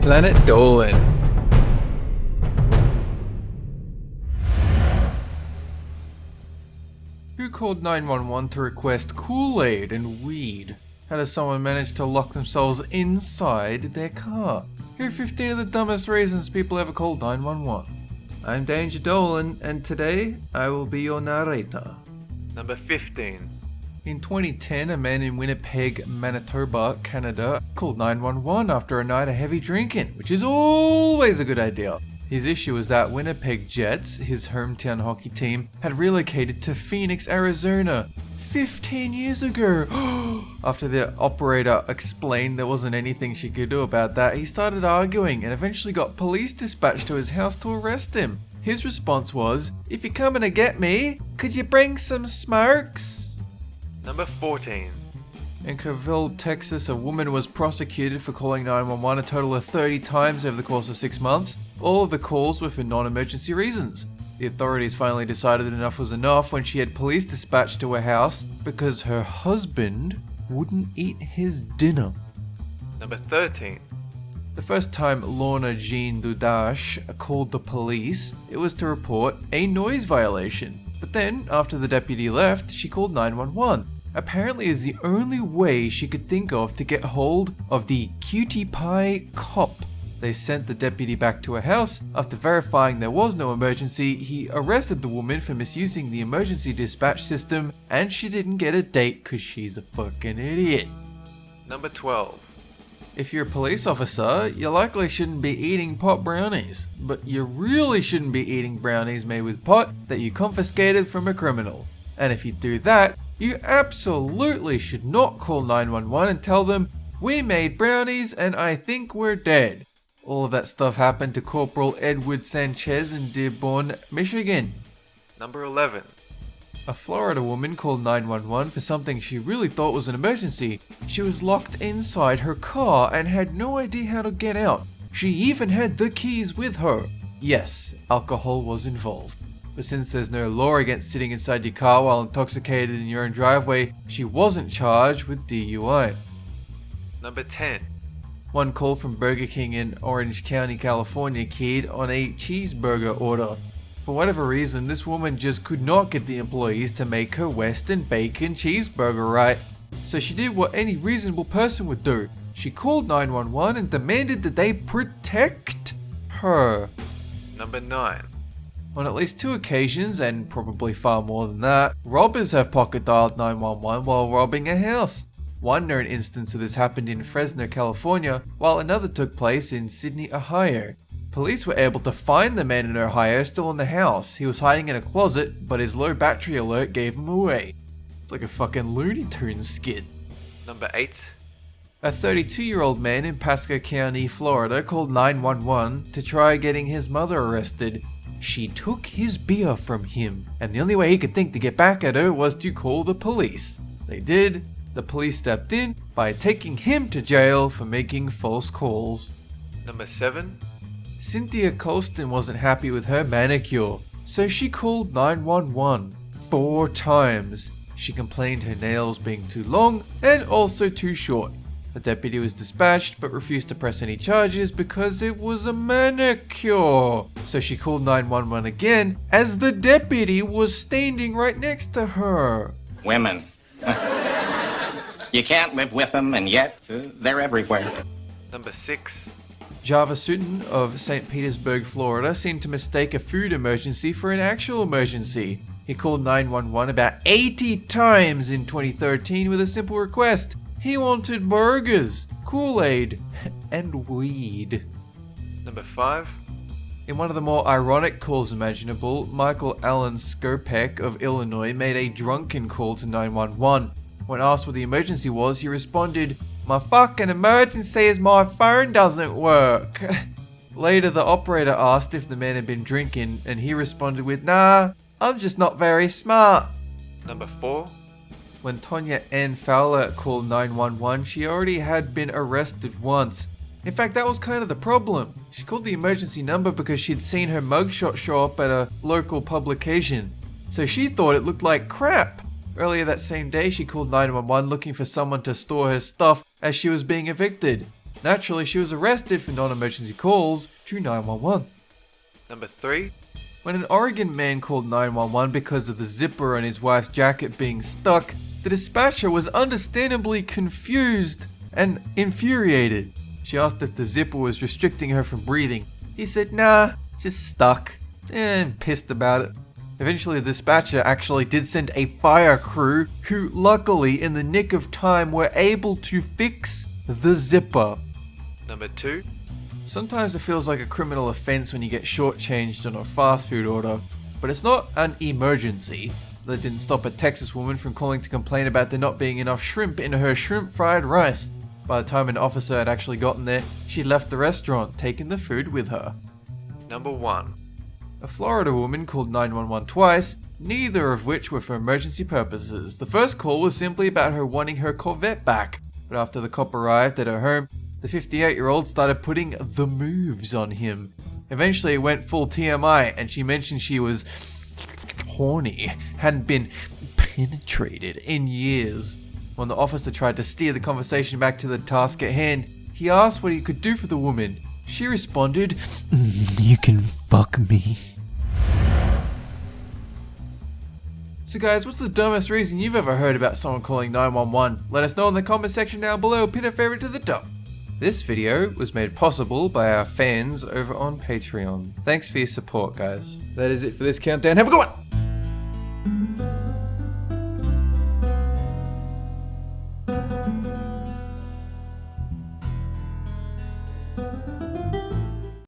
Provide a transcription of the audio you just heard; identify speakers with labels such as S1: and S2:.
S1: Planet Dolan. Who called 911 to request Kool-Aid and weed? How does someone manage to lock themselves inside their car? Here are 15 of the dumbest reasons people ever called 911. I'm Danger Dolan, and today I will be your narrator.
S2: Number 15.
S1: In 2010, a man in Winnipeg, Manitoba, Canada, called 911 after a night of heavy drinking, which is always a good idea. His issue was that Winnipeg Jets, his hometown hockey team, had relocated to Phoenix, Arizona 15 years ago. After the operator explained there wasn't anything she could do about that, he started arguing and eventually got police dispatched to his house to arrest him. His response was, "If you're coming to get me, could you bring some smokes?"
S2: Number 14.
S1: In Kerrville, Texas, a woman was prosecuted for calling 911 a total of 30 times over the course of 6 months. All of the calls were for non-emergency reasons. The authorities finally decided that enough was enough when she had police dispatched to her house because her husband wouldn't eat his dinner.
S2: Number 13.
S1: The first time Lorna Jean Dudash called the police, it was to report a noise violation. But then, after the deputy left, she called 911. Apparently is the only way she could think of to get hold of the cutie pie cop. They sent the deputy back to her house. After verifying there was no emergency, he arrested the woman for misusing the emergency dispatch system, and she didn't get a date because she's a fucking idiot.
S2: Number 12.
S1: If you're a police officer, you likely shouldn't be eating pot brownies, but you really shouldn't be eating brownies made with pot that you confiscated from a criminal. And if you do that, you absolutely should not call 911 and tell them, "We made brownies and I think we're dead." All of that stuff happened to Corporal Edward Sanchez in Dearborn, Michigan.
S2: Number 11.
S1: A Florida woman called 911 for something she really thought was an emergency. She was locked inside her car and had no idea how to get out. She even had the keys with her. Yes, alcohol was involved. But since there's no law against sitting inside your car while intoxicated in your own driveway, she wasn't charged with DUI.
S2: Number 10.
S1: One call from Burger King in Orange County, California keyed on a cheeseburger order. For whatever reason, this woman just could not get the employees to make her Western bacon cheeseburger right. So she did what any reasonable person would do. She called 911 and demanded that they protect her.
S2: Number 9.
S1: On at least 2 occasions, and probably far more than that, robbers have pocket dialed 911 while robbing a house. One known instance of this happened in Fresno, California, while another took place in Sydney, Ohio. Police were able to find the man in Ohio still in the house. He was hiding in a closet, but his low battery alert gave him away. It's like a fucking Looney Tunes skit.
S2: Number 8.
S1: A 32-year-old man in Pasco County, Florida called 911 to try getting his mother arrested. She took his beer from him, and the only way he could think to get back at her was to call the police. They did. The police stepped in by taking him to jail for making false calls.
S2: Number 7.
S1: Cynthia Colston wasn't happy with her manicure, so she called 911 4 times. She complained her nails being too long and also too short. The deputy was dispatched but refused to press any charges because it was a manicure. So she called 911 again as the deputy was standing right next to her.
S3: Women. You can't live with them, and yet they're everywhere.
S2: Number 6.
S1: Java Sutton of St. Petersburg, Florida seemed to mistake a food emergency for an actual emergency. He called 911 about 80 times in 2013 with a simple request. He wanted burgers, Kool-Aid, and weed.
S2: Number 5.
S1: In one of the more ironic calls imaginable, Michael Allen Skopek of Illinois made a drunken call to 911. When asked what the emergency was, he responded, "My fucking emergency is my phone doesn't work." Later, the operator asked if the man had been drinking, and he responded with, "Nah, I'm just not very smart."
S2: Number 4.
S1: When Tonya Ann Fowler called 911, she already had been arrested once. In fact, that was kind of the problem. She called the emergency number because she'd seen her mugshot show up at a local publication. So she thought it looked like crap. Earlier that same day, she called 911 looking for someone to store her stuff as she was being evicted. Naturally, she was arrested for non-emergency calls to 911.
S2: Number 3.
S1: When an Oregon man called 911 because of the zipper on his wife's jacket being stuck, the dispatcher was understandably confused and infuriated. She asked if the zipper was restricting her from breathing. He said, nah, just stuck, and pissed about it. Eventually, the dispatcher actually did send a fire crew who, luckily, in the nick of time, were able to fix the zipper.
S2: Number 2.
S1: Sometimes it feels like a criminal offense when you get shortchanged on a fast food order, but it's not an emergency. That didn't stop a Texas woman from calling to complain about there not being enough shrimp in her shrimp fried rice. By the time an officer had actually gotten there, she'd left the restaurant, taking the food with her.
S2: Number 1.
S1: A Florida woman called 911 twice, neither of which were for emergency purposes. The first call was simply about her wanting her Corvette back, but after the cop arrived at her home, the 58-year-old started putting the moves on him. Eventually it went full TMI, and she mentioned she was horny, hadn't been penetrated in years. When the officer tried to steer the conversation back to the task at hand, he asked what he could do for the woman. She responded, "You can fuck me." So guys, what's the dumbest reason you've ever heard about someone calling 911? Let us know in the comment section down below, pin a favorite to the top. This video was made possible by our fans over on Patreon. Thanks for your support, guys. That is it for this countdown. Have a good one!